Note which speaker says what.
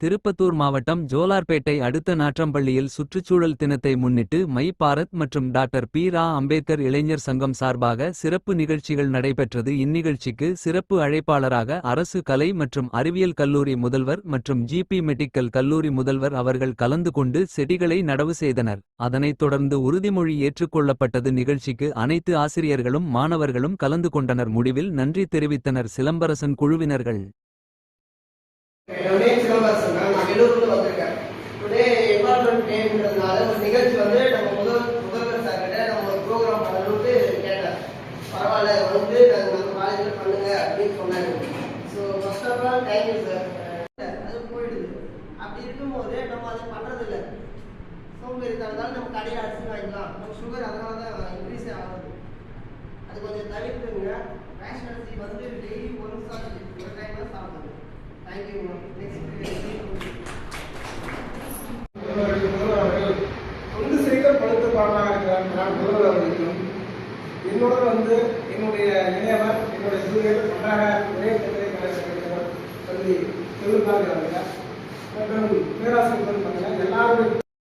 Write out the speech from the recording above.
Speaker 1: திருப்பத்தூர் மாவட்டம் ஜோலார்பேட்டை அடுத்த நாற்றம்பள்ளியில் சுற்றுச்சூழல் தினத்தை முன்னிட்டு மை பாரத் மற்றும் டாக்டர் பி. ரா. அம்பேத்கர் இளைஞர் சங்கம் சார்பாக சிறப்பு நிகழ்ச்சிகள் நடைபெற்றது. இந்நிகழ்ச்சிக்கு சிறப்பு அழைப்பாளராக அரசு கலை மற்றும் அறிவியல் கல்லூரி முதல்வர் மற்றும் ஜிபி மெடிக்கல் கல்லூரி முதல்வர் அவர்கள் கலந்து கொண்டு செடிகளை நடவு செய்தனர். அதனைத் தொடர்ந்து உறுதிமொழி ஏற்றுக்கொள்ளப்பட்டது. நிகழ்ச்சிக்கு அனைத்து ஆசிரியர்களும் மாணவர்களும் கலந்து கொண்டனர். முடிவில் நன்றி தெரிவித்தனர் சிலம்பரசன் குழுவினர்கள்.
Speaker 2: என்னோட நேம் சிலம்பரசன். நான் வேலூர்ல வந்திருக்கேன். டுடே என்வாயர்மெண்ட் டேன்றதுனால ஒரு நிகழ்ச்சி வந்து நம்ம முதல்வர் சார் கிட்ட நம்ம ஒரு ப்ரோக்ராம் பண்ணணும்னு கேட்டேன். பரவாயில்ல வந்து நம்ம காலேஜில் பண்ணுங்க அப்படின்னு சொன்னாங்க. So first of all thank you sir. அது போயிடுது. அப்படி இருக்கும்போது நம்ம அதை பண்ணுறதில்ல. சோம்பேறித்தனத்தால் நம்ம கடையில் அரிசி வாங்கிக்கலாம். நம்ம சுகர் அதனால தான் இன்க்ரீஸ் ஆகுது. அது கொஞ்சம் தவிர்த்துங்க. ரேஷன் அரிசி வந்து டெய்லி ஒரு டைம் தான் சாப்பிடுது.
Speaker 3: என்னோட வந்து என்னுடைய இணையவர் என்னுடைய ஜூனியர் ஒன்றாக ஒரே பள்ளி தொழில்நுட்ப பேராசிரியர் எல்லாருமே